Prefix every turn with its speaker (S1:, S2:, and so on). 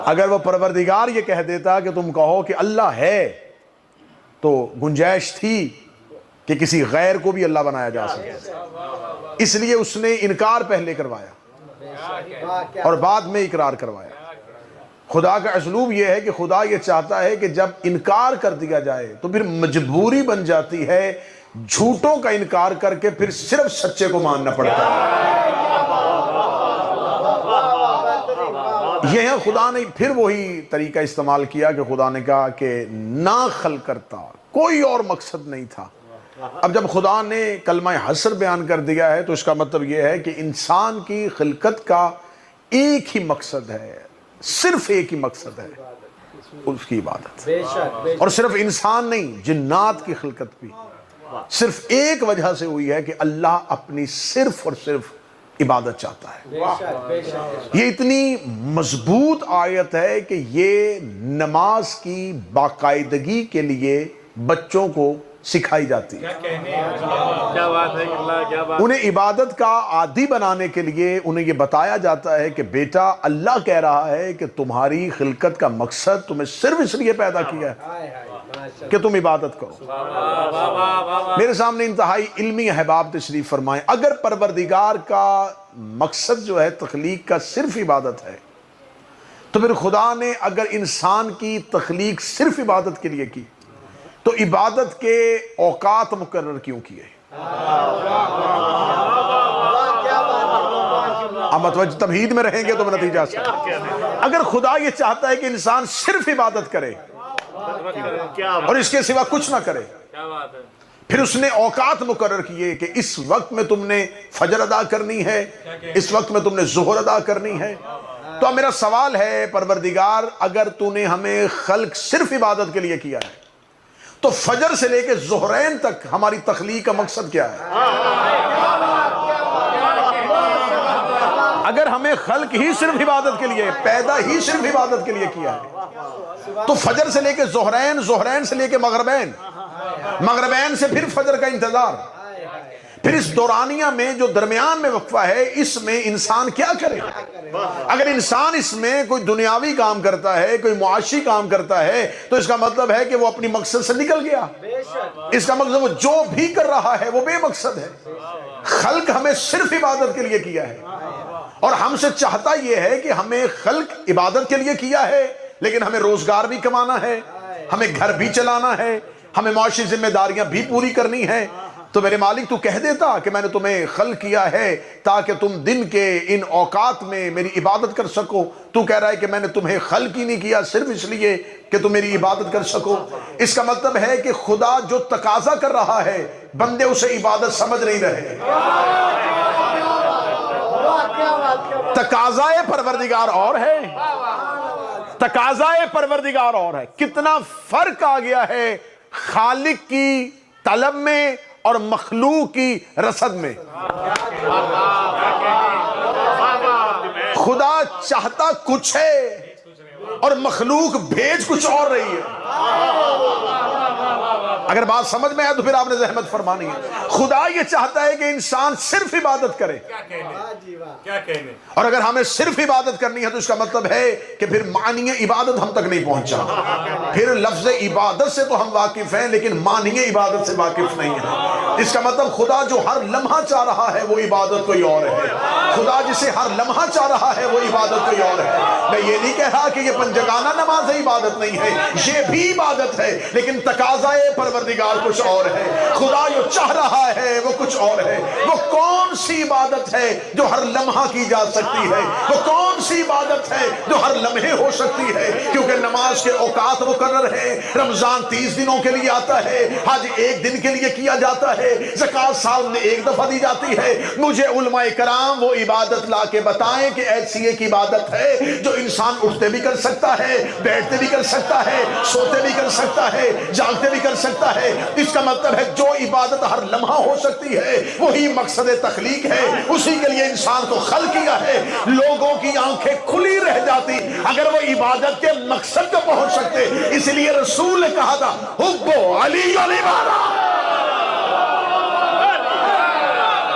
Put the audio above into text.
S1: اگر وہ پروردگار یہ کہہ دیتا کہ تم کہو کہ اللہ ہے تو گنجائش تھی کہ کسی غیر کو بھی اللہ بنایا جا سکے، اس لیے اس نے انکار پہلے کروایا اور بعد میں اقرار کروایا۔ خدا کا اسلوب یہ ہے کہ خدا یہ چاہتا ہے کہ جب انکار کر دیا جائے تو پھر مجبوری بن جاتی ہے جھوٹوں کا انکار کر کے پھر صرف سچے کو ماننا پڑتا ہے۔ یہ ہے خدا نے پھر وہی طریقہ استعمال کیا کہ خدا نے کہا کہ نہ خلق کرتا، کوئی اور مقصد نہیں تھا۔ اب جب خدا نے کلمہ حصر بیان کر دیا ہے تو اس کا مطلب یہ ہے کہ انسان کی خلقت کا ایک ہی مقصد ہے، صرف ایک ہی مقصد ہے، اس کی عبادت۔ اور صرف انسان نہیں، جنات کی خلقت بھی صرف ایک وجہ سے ہوئی ہے کہ اللہ اپنی صرف اور صرف عبادت چاہتا ہے۔ یہ اتنی مضبوط آیت ہے کہ یہ نماز کی باقاعدگی کے لیے بچوں کو سکھائی جاتی ہے۔ انہیں عبادت کا عادی بنانے کے لیے انہیں یہ بتایا جاتا ہے کہ بیٹا اللہ کہہ رہا ہے کہ تمہاری خلقت کا مقصد تمہیں صرف اس لیے پیدا کیا ہے کہ تم عبادت کرو۔ میرے سامنے انتہائی علمی احباب تشریف فرمائیں، اگر پروردگار کا مقصد جو ہے تخلیق کا صرف عبادت ہے تو پھر خدا نے اگر انسان کی تخلیق صرف عبادت کے لیے کی تو عبادت کے اوقات مقرر کیوں کیے؟ اب متوجہ تمہید میں رہیں گے تو نتیجہ سے اگر خدا یہ چاہتا ہے کہ انسان صرف عبادت کرے اور اس کے سوا کچھ نہ کرے، پھر اس نے اوقات مقرر کیے کہ اس وقت میں تم نے فجر ادا کرنی ہے، اس وقت میں تم نے ظہر ادا کرنی ہے۔ تو اب میرا سوال ہے پروردگار اگر تو نے ہمیں خلق صرف عبادت کے لیے کیا ہے تو فجر سے لے کے ظہرین تک ہماری تخلیق کا مقصد کیا ہے؟ اگر ہمیں خلق ہی صرف عبادت کے لیے، پیدا ہی صرف عبادت کے لیے کیا ہے تو فجر سے لے کے ظہرین، ظہرین سے لے کے مغربین، مغربین سے پھر فجر کا انتظار، پھر اس دورانیہ میں جو درمیان میں وقفہ ہے اس میں انسان کیا کرے؟ اگر انسان اس میں کوئی دنیاوی کام کرتا ہے، کوئی معاشی کام کرتا ہے تو اس کا مطلب ہے کہ وہ اپنی مقصد سے نکل گیا۔ اس کا مطلب وہ جو بھی کر رہا ہے وہ بے مقصد ہے۔ خلق ہمیں صرف عبادت کے لیے کیا ہے اور ہم سے چاہتا یہ ہے کہ ہمیں خلق عبادت کے لیے کیا ہے لیکن ہمیں روزگار بھی کمانا ہے، ہمیں گھر بھی چلانا ہے، ہمیں معاشی ذمہ داریاں بھی پوری کرنی ہے۔ تو میرے مالک تو کہہ دیتا کہ میں نے تمہیں خلق کیا ہے تاکہ تم دن کے ان اوقات میں میری عبادت کر سکو، تو کہہ رہا ہے کہ میں نے تمہیں خلق ہی نہیں کیا صرف اس لیے کہ تم میری عبادت کر سکو۔ اس کا مطلب ہے کہ خدا جو تقاضا کر رہا ہے بندے اسے عبادت سمجھ نہیں رہے۔ تقاضائے پروردگار اور ہے، تقاضائے پروردگار اور ہے۔ کتنا فرق آ گیا ہے خالق کی طلب میں اور مخلوق کی رصد میں۔ خدا چاہتا کچھ ہے اور مخلوق بھیج کچھ اور رہی ہے۔ اگر بات سمجھ میں ہے تو پھر آپ نے زحمت فرمانی ہے۔ خدا یہ چاہتا ہے کہ انسان صرف عبادت کرے، اور اگر ہمیں صرف عبادت کرنی ہے تو اس کا مطلب ہے کہ پھر معنی عبادت ہم تک نہیں پہنچا۔ پھر لفظ عبادت سے تو ہم واقف ہیں لیکن معنی عبادت سے واقف نہیں ہیں۔ اس کا مطلب خدا جو ہر لمحہ چاہ رہا ہے وہ عبادت کوئی اور ہے، خدا جسے ہر لمحہ چاہ رہا ہے وہ عبادت کوئی اور ہے۔ میں یہ نہیں کہہ رہا کہ یہ پنجگانہ نماز عبادت نہیں ہے، یہ بھی عبادت ہے لیکن تقاضائے پروردگار کچھ اور ہے۔ خدا جو چاہ رہا ہے وہ کچھ اور ہے۔ وہ کون سی عبادت ہے جو ہر لمحہ کی جا سکتی ہے؟ وہ کون سی عبادت ہے جو ہر لمحے ہو سکتی ہے؟ کیونکہ نماز کے اوقات مقرر ہیں، رمضان 30 دنوں کے لیے آتا ہے، حج 1 دن کے لیے کیا جاتا ہے، زکوٰۃ سال میں 1 دفعہ دی جاتی ہے۔ مجھے علماء کرام وہ عبادت لا کے بتائیں کہ ایسی ایک عبادت ہے جو انسان اٹھتے بھی کر سکتا ہے، بیٹھتے بھی کر سکتا ہے، سوتے بھی کر سکتا ہے، جاگتے بھی کر سکتا ہے۔ اس کا مطلب ہے جو عبادت ہر لمحہ ہو سکتی ہے وہی مقصد تخلیق ہے، اسی کے لیے انسان کو خلق کیا ہے۔ لوگوں کی آنکھیں کھلی رہ جاتی اگر وہ عبادت کے مقصد کو پہنچ سکتے، اس لیے رسول نے کہا تھا حب علی علی والا۔